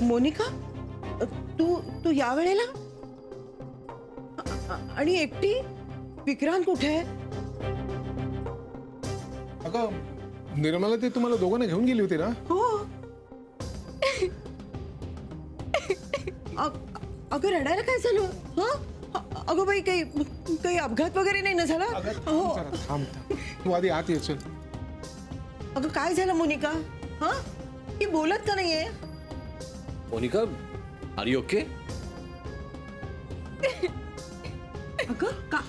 मोनिका, तू तू या वेळेला आणि एकटी? विक्रांत कुठे आहे? अगं निर्मला ते तुम्हाला दोघांना घेऊन गेली होती ना? हो. अगं रडायला काय झालं? हा अगं बाई, काही अपघात वगैरे नाही ना झाला? हो थांब, तू आधी आत ये. चल. अगं काय झालं मोनिका? हा ही बोलत का नाहीये? Monika, are you okay? अगं का?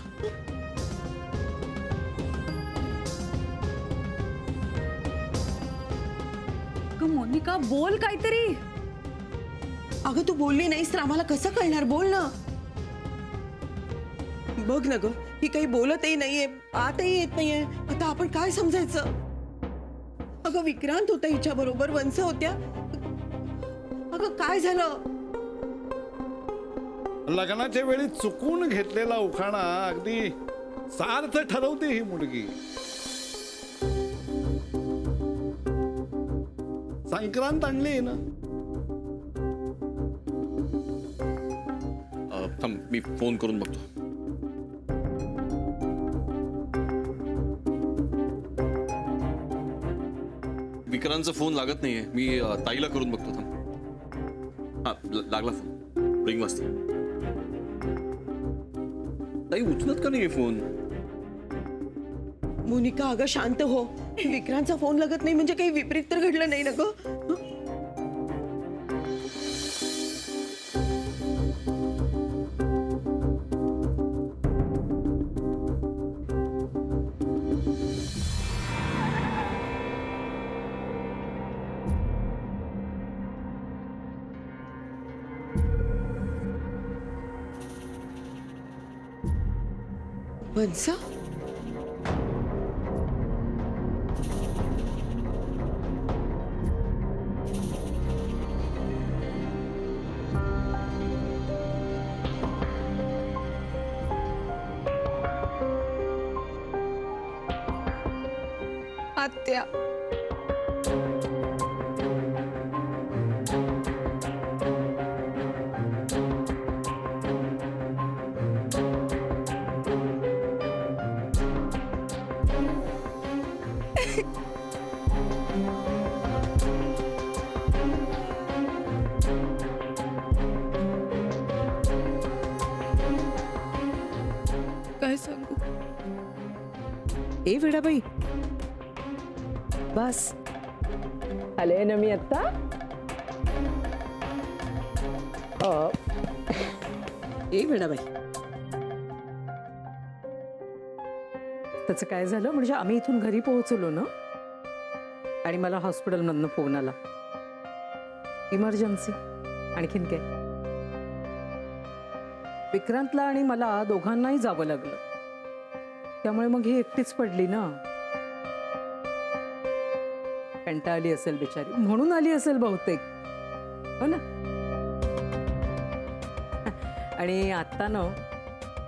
मोनिका बोल काहीतरी. अगं तू बोलली नाहीस तर आम्हाला कसं कळणार? बोल ना. बघ ना ग, ही काही बोलतही नाहीये, आतही येत नाहीये. आता आपण काय समजायचं? अगं विक्रांत होता हिच्या बरोबर, वंस होत्या. अगं काय झालं? लग्नाच्या वेळी चुकून घेतलेला उखाणा अगदी सार्थ ठरवते ही मुलगी. संक्रांत आणली ना. थांब, मी फोन करून बघतो. विक्रांतचा फोन लागत नाहीये. मी ताईला करून बघतो. थांब. हा लागला फोन. रिंग वाजते. ताई उचलत का नाहीये फोन? मोनिका अगं शांत हो. विक्रांतचा फोन लागत नाही म्हणजे काही विपरीत तर घडलं नाही ना ग? वंसा, आत्या. काय सांगू? ए वेडाबाई, बस आले ना मी आता. ए वेडाबाई, त्याचं काय झालं म्हणजे आम्ही इथून घरी पोहोचलो ना आणि मला हॉस्पिटलमधनं फोन आला. इमर्जन्सी. आणखीन काय? विक्रांतला आणि मला दोघांनाही जावं लागलं. त्यामुळे मग ही एकटीच पडली ना. कंटाळली असेल बिचारी, म्हणून आली असेल बहुतेक. हो ना. आणि आता ना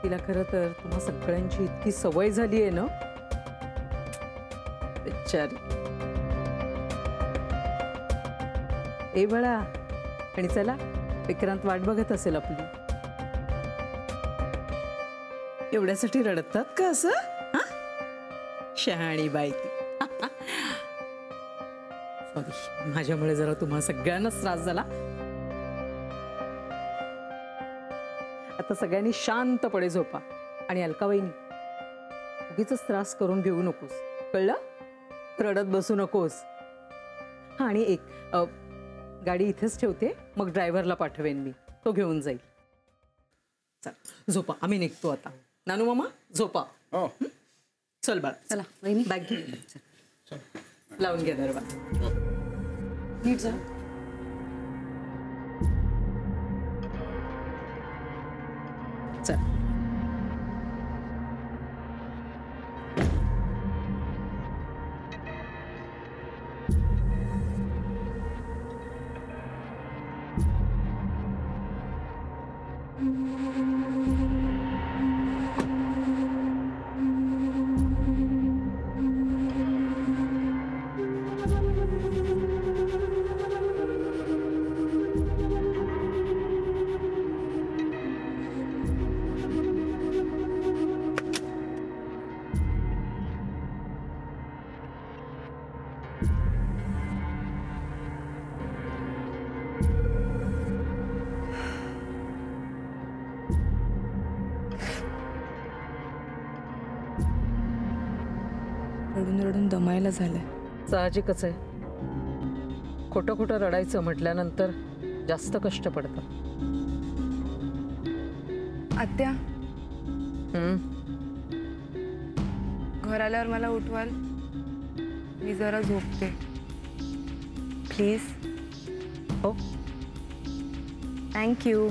तिला खरं तर तुम्हा सगळ्यांची इतकी सवय झाली आहे ना बिचारी. ए बळा, आणि चला विक्रांत वाट बघत असेल आपली. एवढ्यासाठी रडतात का असं? हा शहाणी बाई ती. सॉरी, माझ्यामुळे जरा तुम्हा सगळ्यांनाच त्रास झाला. आता सगळ्यांनी शांतपणे झोपा. आणि अलकाबाईंनी उगीच त्रास करून घेऊ नकोस, कळलं? रडत बसू नकोस. हा, आणि एक गाडी इथेच ठेवते, मग ड्रायव्हरला पाठवेन मी, तो घेऊन जाईल. चल झोपा, आम्ही निघतो आता. नानू मामा झोपा. चल बाळा, चला बॅग घे. लावून घ्या दरवाजा. नीट जा. चल. रडून रडून दमायला झालंय. साहजिकच आहे. खोटं खोटं रडायचं म्हटल्यानंतर जास्त कष्ट पडतात. आत्या, हम्म. घर आल्यावर मला उठवाल? मी जरा झोपते प्लीज. हो. थँक्यू.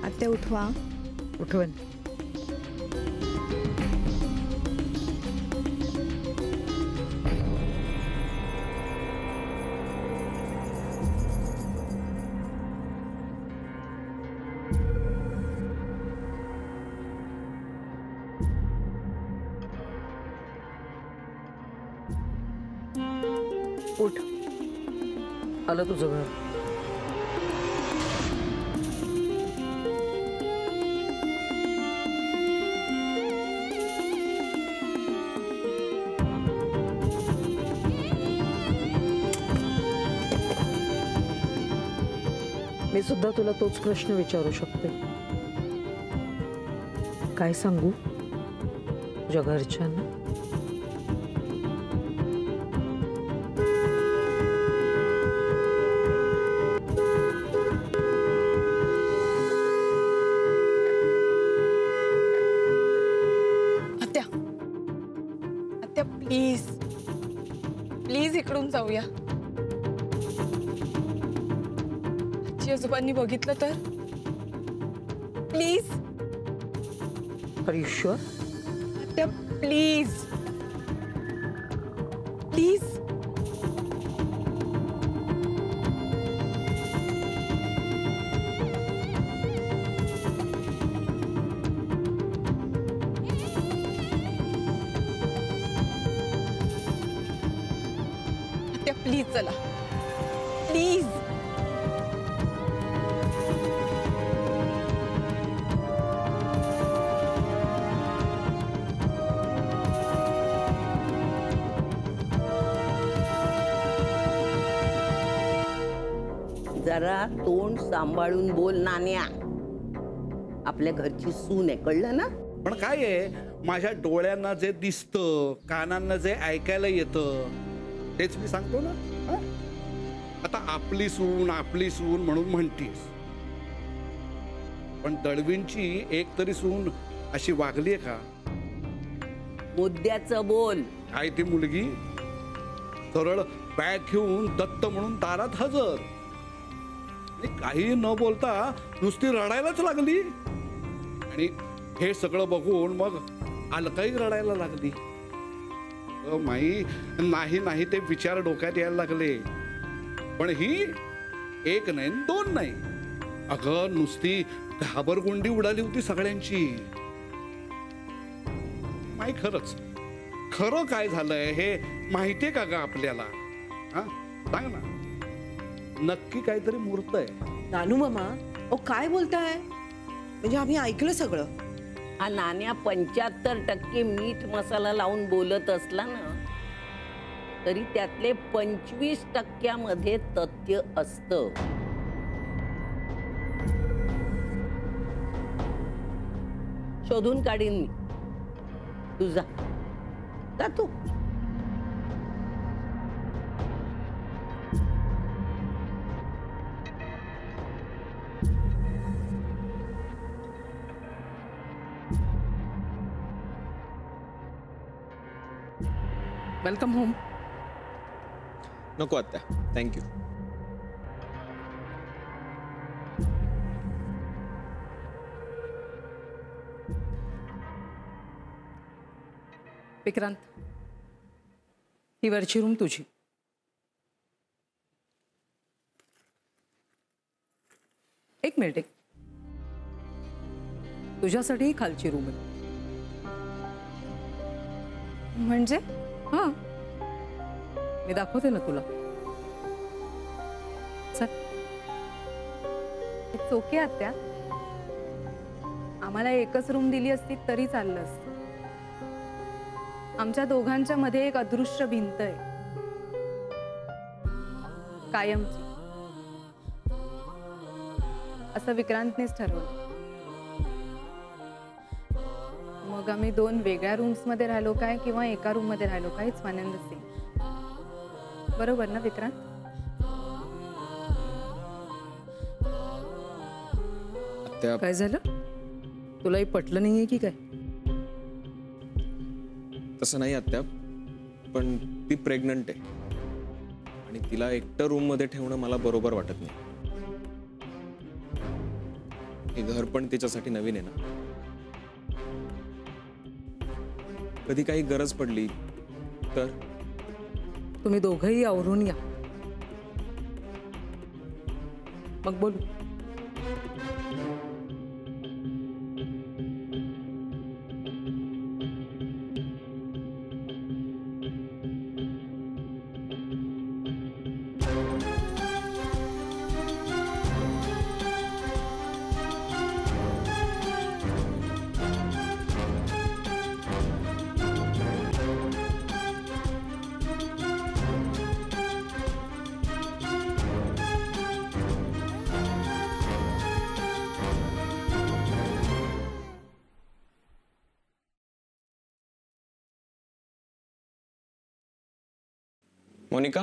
आत्या उठवा. उठवेन. उठ. आलं तुझं घर. मी सुद्धा तुला तोच प्रश्न विचारू शकते. काय सांगू तुझ्या घरच्यांना? आत्या, आत्या प्लीज प्लीज इकडून जाऊया. आजी आजोबांनी बघितलं तर? Please are you sure? आत्या प्लीज प्लीज. आत्या प्लीज चला प्लीज. जरा तोंड सांभाळून बोल नान्या. आपल्या घरची सून आहे, कळलं ना? पण काय आहे, माझ्या डोळ्यांना जे दिसतं, कानांना जे ऐकायला येतं तेच मी सांगतो ना. हं? आता आपली सून म्हणून म्हणतीस, पण दळवींची एक तरी सून अशी वागलीये का? मुद्द्याचं बोल. काय ती मुलगी सरळ बॅग घेऊन दत्त म्हणून दारात हजर, आणि काही न बोलता नुसती रडायलाच लागली. आणि हे सगळं बघून मग अलकाई रडायला लागली. माई नाही नाही ते विचार डोक्यात यायला लागले. पण ही एक नाही दोन नाही, अगं नुसती घाबरगुंडी उडाली होती सगळ्यांची. माई खरंच खरं काय झालंय हे माहितीये का ग आपल्याला? हा सांग ना, नक्की काहीतरी मूर्त आहे. नानू मामा, ओ काय बोलताय? म्हणजे आम्ही ऐकलं सगळं. हा नाण्या 75% मीठ मसाला लावून बोलत असला ना, तरी त्यातले 25% तथ्य असतं. शोधून काढीन मी. तू जा तू. Welcome home. नको आत्या, थँक्यू. विक्रांत, ही वरची रूम तुझी. एक मिनिट. तुझ्यासाठी ही खालची रूम आहे. म्हणजे हा, मी दाखवते ना तुला. चल. इट्स ओके आत्या. आम्हाला एकच रूम दिली असती तरी चाललं असतं. आमच्या दोघांच्या मध्ये एक अदृश्य भिंत आहे, कायमची. असं विक्रांतनेच ठरवलं. मग आम्ही 2 वेगळ्या रूम्समध्ये राहिलो काय किंवा एका रूममध्ये राहिलो काय, it's one and the same. बरोबर ना विक्रांत? आत्या, काय झालं? तुलाही पटलं नाहीये की काय? तसं नाही आत्या, पण ती प्रेग्नंट आहे आणि तिला एकटं रूम मध्ये ठेवणं मला बरोबर वाटत नाही. हे घर पण तिच्यासाठी नवीन आहे ना. कधी काही गरज पडली तर तुम्ही दोघंही आवरून या, मग बोलू. मोनिका,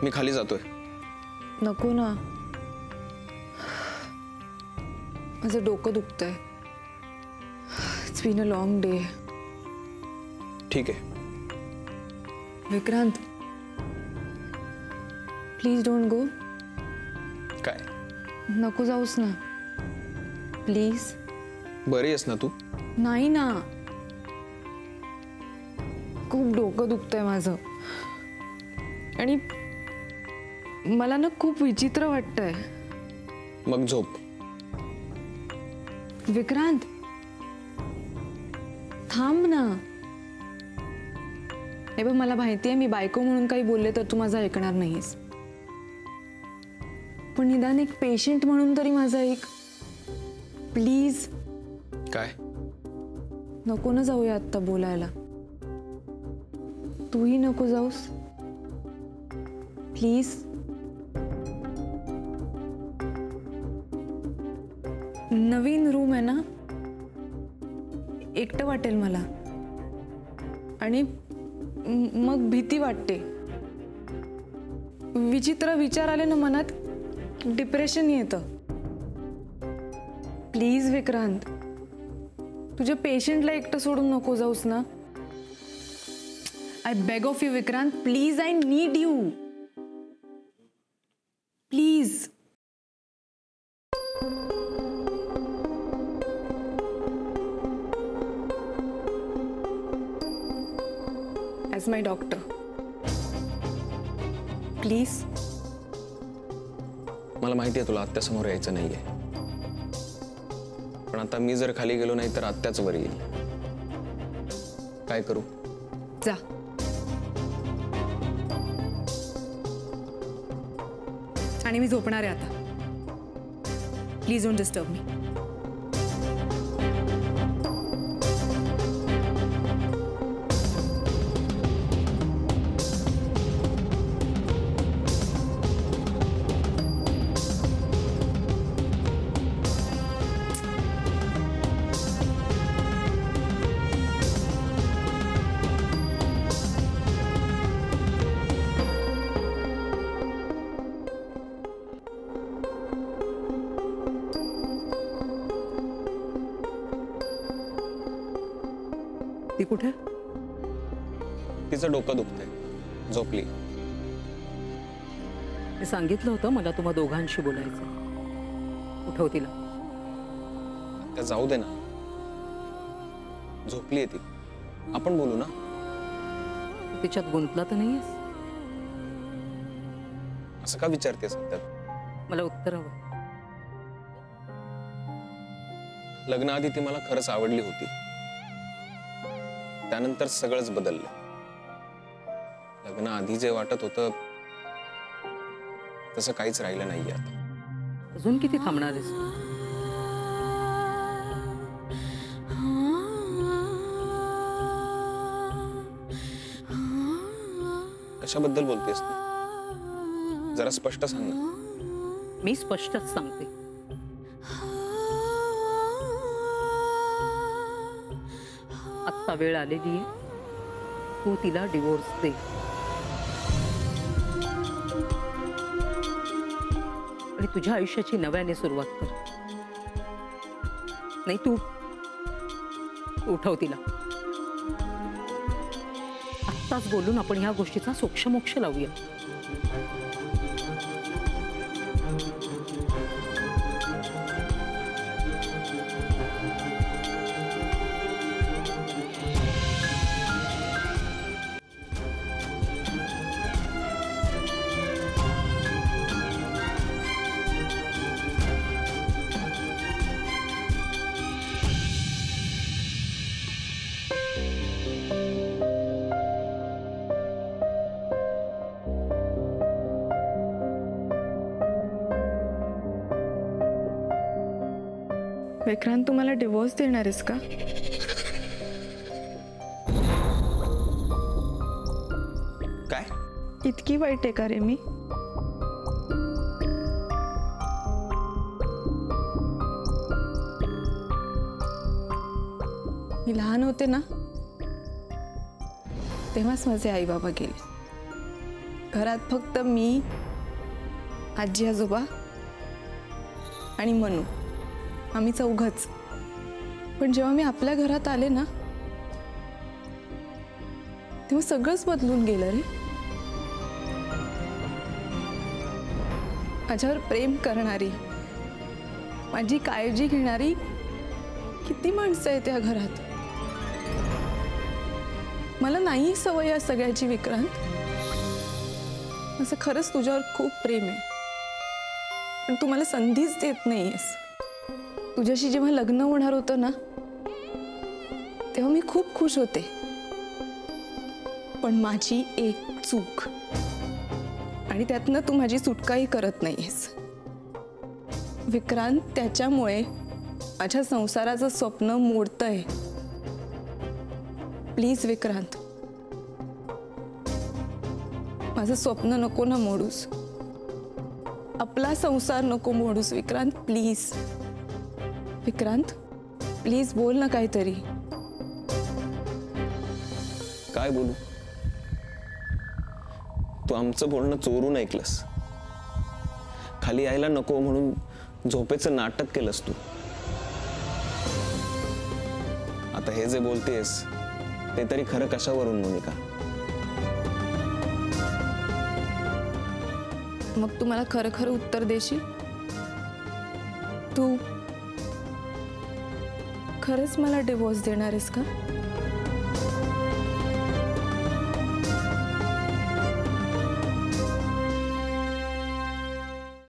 मी खाली जातोय. नको ना, माझं डोकं दुखतंय. It's been a long day. ठीक आहे. Vikrant, please don't go. काय? नको जाऊस ना प्लीज. बरी आहेस ना तू? नाही ना, खूप डोकं दुखतंय माझं आणि मला ना खूप विचित्र वाटतंय. मग झोप. विक्रांत, थांब ना. हे बघ, मला माहिती आहे मी बायको म्हणून काही बोलले तर तू माझं ऐकणार नाहीस, पण निदान एक पेशंट म्हणून तरी माझं ऐक प्लीज. काय? नको ना जाऊया आत्ता बोलायला. तूही नको जाऊस प्लीज. नवीन रूम आहे ना, एकटं वाटेल मला आणि मग भीती वाटते. विचित्र विचार आले ना मनात, डिप्रेशन येतं. प्लीज विक्रांत, तुझ्या पेशंटला एकटं सोडून नको जाऊस ना. I beg of you Vikrant, please. I need you please. As my doctor please. मला माहिती आहे तुला आत्यासमोर यायचं नाहीये, पण आता मी जर खाली गेलो नाही तर आत्याच वर येईल. काय करू? जा. आणि मी झोपणार आहे आता. Please don't disturb me. ती कुठे? तिचं डोकं दुखतंय, झोपली. मी सांगितलं होतं मला तुम्हा दोघांशी बोलायचं. उठव तिला. त्या जाऊ दे ना, झोपली आहे ती. आपण बोलू ना. तू तिच्यात गुंतला तर नाहीयेस? असं का विचारतेस सध्या? मला उत्तर हवं. लग्नाआधी ती मला खरंच आवडली होती, त्यानंतर सगळंच बदललं. लग्नाआधी जे वाटत होतं तसं काहीच राहिलं नाहीये आता. अजून किती थांबणार आहेस? कशाबद्दल बोलतेस तू? जरा स्पष्ट सांग ना. मी स्पष्टच सांगते. आत्ता वेळ आलेली आहे, तू तिला डिवोर्स दे. आणि तुझ्या आयुष्याची नव्याने सुरुवात कर. नाही तू उठव तिला. आत्ताच बोलून आपण ह्या गोष्टीचा सोक्षमोक्ष लावूया. विक्रांत, तू मला डिवोर्स देणार आहेस का? काय? इतकी वाईट आहे का रे मी? मी लहान होते ना, तेव्हाच माझे आई बाबा गेले. घरात फक्त मी, आजी आजोबा आणि मनू, आम्ही चौघच. पण जेव्हा मी आपल्या घरात आले ना, तेव्हा सगळंच बदलून गेलं रे. माझ्यावर प्रेम करणारी, माझी काळजी घेणारी किती माणसं आहेत या घरात. मला नाही सवय या सगळ्याची विक्रांत. असं खरंच तुझ्यावर खूप प्रेम आहे, पण तू मला संधीच देत नाहीयेस. तुझ्याशी जेव्हा लग्न होणार होतं ना, तेव्हा मी खूप खुश होते. पण माझी एक चूक, आणि त्यातनं तू माझी सुटकाही करत नाहीयेस विक्रांत. त्याच्यामुळे माझ्या संसाराचं स्वप्न मोडतंय. प्लीज विक्रांत, माझं स्वप्न नको ना मोडूस. आपला संसार नको मोडूस विक्रांत, प्लीज. विक्रांत, प्लीज बोल ना काहीतरी. काय बोलू? तू आमचं बोलणं चोरून ऐकलंस. खाली यायला नको म्हणून झोपेचं नाटक केलंस तू. आता हे जे बोलतेस ते तरी खरं कशावरून, मोनिका? मग तू मला खरं खरं उत्तर देशील? तू खरंच मला डिवोर्स देणार आहेस का?